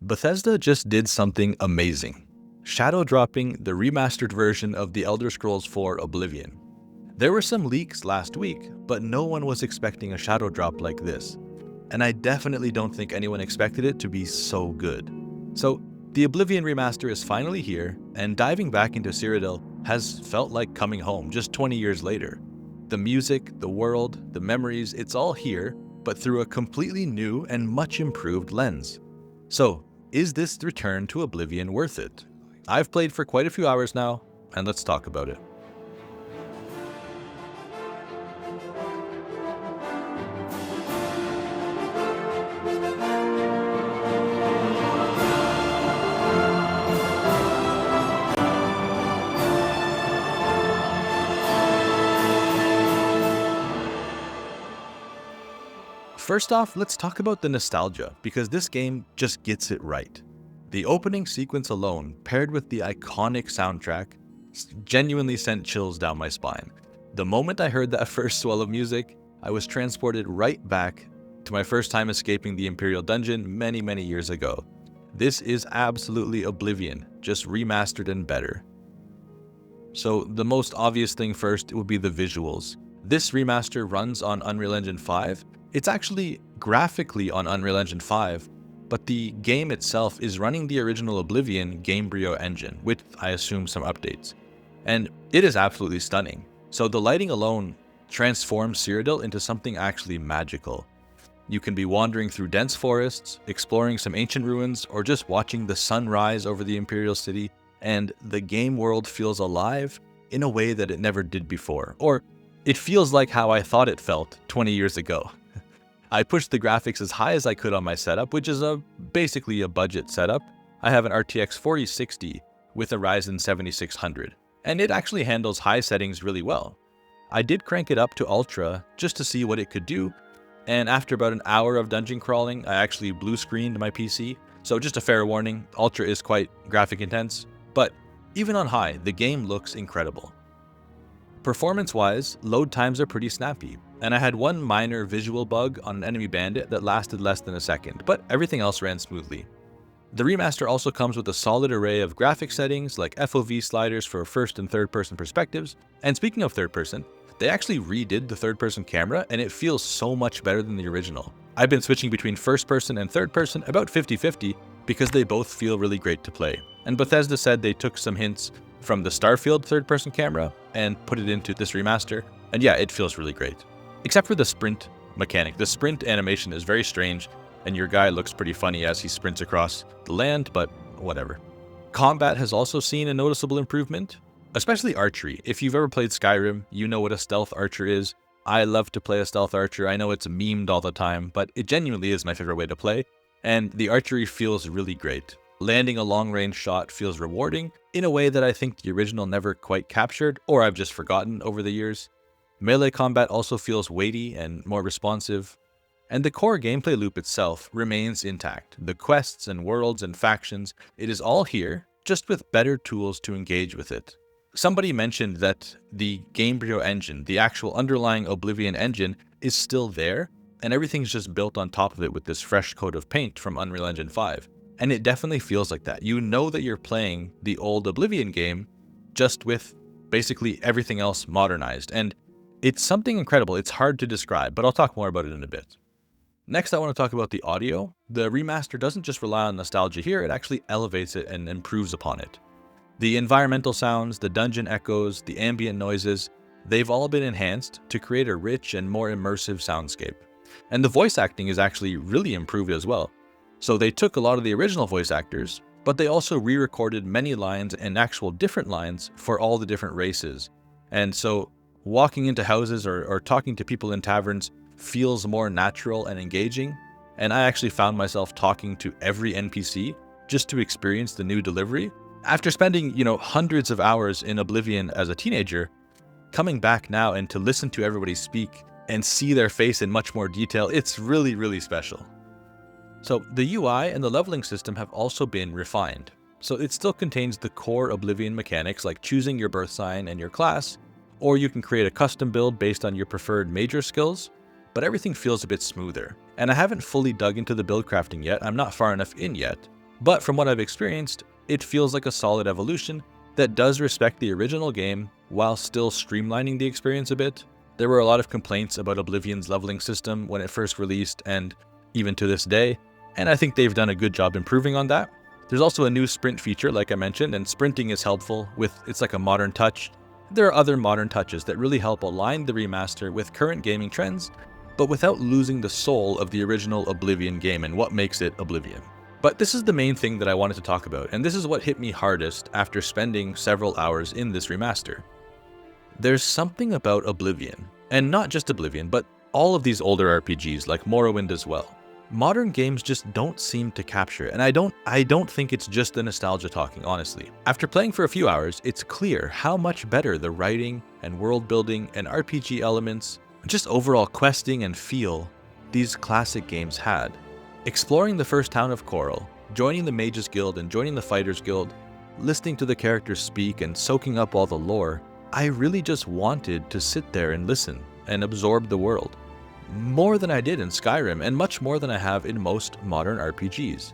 Bethesda just did something amazing, shadow dropping the remastered version of The Elder Scrolls IV Oblivion. There were some leaks last week, but no one was expecting a shadow drop like this, and I definitely don't think anyone expected it to be so good. So, the Oblivion Remaster is finally here, and diving back into Cyrodiil has felt like coming home just 20 years later. The music, the world, the memories, it's all here, but through a completely new and much improved lens. So, is this return to Oblivion worth it? I've played for quite a few hours now, and let's talk about it. First off, let's talk about the nostalgia, because this game just gets it right. The opening sequence alone, paired with the iconic soundtrack, genuinely sent chills down my spine. The moment I heard that first swell of music, I was transported right back to my first time escaping the Imperial Dungeon many years ago. This is absolutely Oblivion, just remastered and better. So the most obvious thing first would be the visuals. This remaster runs on Unreal Engine 5. It's actually graphically on Unreal Engine 5, but the game itself is running the original Oblivion Gamebryo engine, with, I assume, some updates. And it is absolutely stunning. So the lighting alone transforms Cyrodiil into something actually magical. You can be wandering through dense forests, exploring some ancient ruins, or just watching the sun rise over the Imperial City, and the game world feels alive in a way that it never did before. Or it feels like how I thought it felt 20 years ago. I pushed the graphics as high as I could on my setup, which is basically a budget setup. I have an RTX 4060 with a Ryzen 7600, and it actually handles high settings really well. I did crank it up to Ultra just to see what it could do, and after about an hour of dungeon crawling, I actually blue screened my PC. So just a fair warning, Ultra is quite graphic intense, but even on high, the game looks incredible. Performance-wise, load times are pretty snappy, and I had one minor visual bug on an enemy bandit that lasted less than a second, but everything else ran smoothly. The remaster also comes with a solid array of graphic settings like FOV sliders for first and third person perspectives, and speaking of third person, they actually redid the third person camera and it feels so much better than the original. I've been switching between first person and third person about 50-50 because they both feel really great to play, and Bethesda said they took some hints from the Starfield third-person camera and put it into this remaster, and yeah, it feels really great. Except for the sprint mechanic. The sprint animation is very strange, and your guy looks pretty funny as he sprints across the land, but whatever. Combat has also seen a noticeable improvement, especially archery. If you've ever played Skyrim, you know what a stealth archer is. I love to play a stealth archer. I know it's memed all the time, but it genuinely is my favorite way to play, and the archery feels really great. Landing a long-range shot feels rewarding in a way that I think the original never quite captured, or I've just forgotten over the years. Melee combat also feels weighty and more responsive, and the core gameplay loop itself remains intact. The quests and worlds and factions, it is all here, just with better tools to engage with it. Somebody mentioned that the Gamebryo engine, the actual underlying Oblivion engine, is still there, and everything's just built on top of it with this fresh coat of paint from Unreal Engine 5. And it definitely feels like that. You know that you're playing the old Oblivion game, just with basically everything else modernized. And it's something incredible. It's hard to describe, but I'll talk more about it in a bit. Next, I want to talk about the audio. The remaster doesn't just rely on nostalgia here, it actually elevates it and improves upon it. The environmental sounds, the dungeon echoes, the ambient noises, they've all been enhanced to create a rich and more immersive soundscape. And the voice acting is actually really improved as well. So they took a lot of the original voice actors, but they also re-recorded many lines and actual different lines for all the different races. And so walking into houses or talking to people in taverns feels more natural and engaging. And I actually found myself talking to every NPC just to experience the new delivery. After spending, hundreds of hours in Oblivion as a teenager, coming back now and to listen to everybody speak and see their face in much more detail, it's really special. So the UI and the leveling system have also been refined. So it still contains the core Oblivion mechanics like choosing your birth sign and your class, or you can create a custom build based on your preferred major skills, but everything feels a bit smoother. And I haven't fully dug into the build crafting yet, I'm not far enough in yet, But from what I've experienced, it feels like a solid evolution that does respect the original game while still streamlining the experience a bit. There were a lot of complaints about Oblivion's leveling system when it first released and even to this day, and I think they've done a good job improving on that. There's also a new sprint feature, like I mentioned, and sprinting is helpful it's like a modern touch. There are other modern touches that really help align the remaster with current gaming trends, but without losing the soul of the original Oblivion game and what makes it Oblivion. But this is the main thing that I wanted to talk about, and this is what hit me hardest after spending several hours in this remaster. There's something about Oblivion, and not just Oblivion, but all of these older RPGs like Morrowind as well. Modern games just don't seem to capture, and I don't think it's just the nostalgia talking, honestly. After playing for a few hours, it's clear how much better the writing and world building and RPG elements, just overall questing and feel these classic games had. Exploring the first town of Coral, joining the Mages Guild and joining the Fighters Guild, listening to the characters speak and soaking up all the lore, I really just wanted to sit there and listen and absorb the world. More than I did in Skyrim, and much more than I have in most modern RPGs.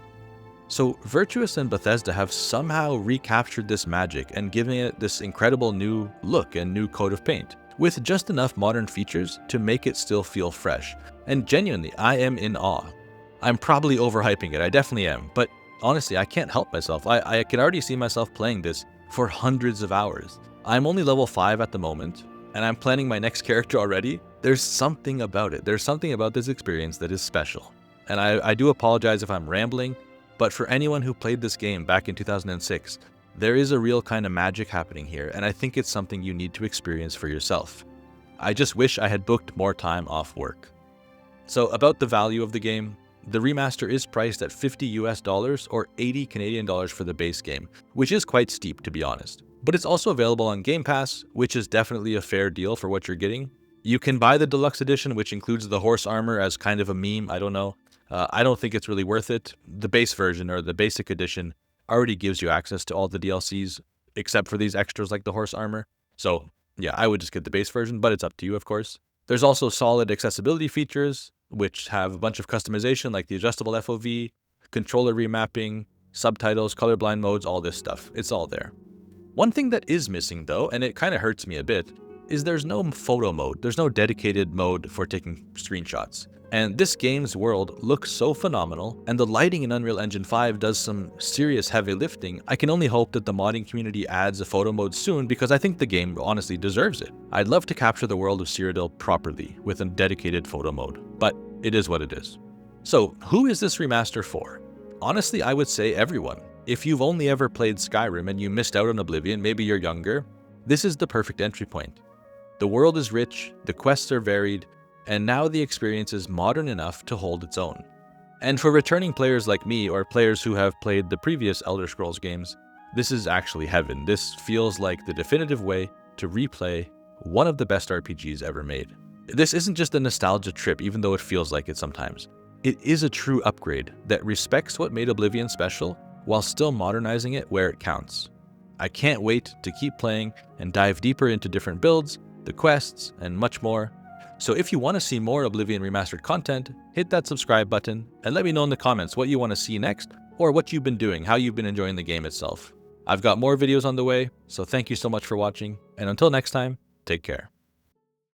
So Virtuous and Bethesda have somehow recaptured this magic and given it this incredible new look and new coat of paint, with just enough modern features to make it still feel fresh. And genuinely, I am in awe. I'm probably overhyping it, I definitely am, but honestly, I can't help myself. I can already see myself playing this for hundreds of hours. I'm only level 5 at the moment, and I'm planning my next character already. There's something about it. There's something about this experience that is special. And I do apologize if I'm rambling, but for anyone who played this game back in 2006, there is a real kind of magic happening here, and I think it's something you need to experience for yourself. I just wish I had booked more time off work. So about the value of the game, the remaster is priced at $50 or 80 Canadian dollars for the base game, which is quite steep to be honest. But it's also available on Game Pass, which is definitely a fair deal for what you're getting. You can buy the deluxe edition, which includes the horse armor as kind of a meme, I don't know. I don't think it's really worth it. The base version or the basic edition already gives you access to all the DLCs, except for these extras like the horse armor. So yeah, I would just get the base version, but it's up to you, of course. There's also solid accessibility features, which have a bunch of customization like the adjustable FOV, controller remapping, subtitles, colorblind modes, all this stuff. It's all there. One thing that is missing though, and it kind of hurts me a bit, is there's no photo mode. There's no dedicated mode for taking screenshots. And this game's world looks so phenomenal, and the lighting in Unreal Engine 5 does some serious heavy lifting. I can only hope that the modding community adds a photo mode soon because I think the game honestly deserves it. I'd love to capture the world of Cyrodiil properly with a dedicated photo mode, but it is what it is. So who is this remaster for? Honestly, I would say everyone. If you've only ever played Skyrim and you missed out on Oblivion, maybe you're younger, this is the perfect entry point. The world is rich, the quests are varied, and now the experience is modern enough to hold its own. And for returning players like me or players who have played the previous Elder Scrolls games, this is actually heaven. This feels like the definitive way to replay one of the best RPGs ever made. This isn't just a nostalgia trip, even though it feels like it sometimes. It is a true upgrade that respects what made Oblivion special while still modernizing it where it counts. I can't wait to keep playing and dive deeper into different builds, the quests, and much more. So if you want to see more Oblivion Remastered content, hit that subscribe button and let me know in the comments what you want to see next or what you've been doing, how you've been enjoying the game itself. I've got more videos on the way, so thank you so much for watching, and until next time, take care.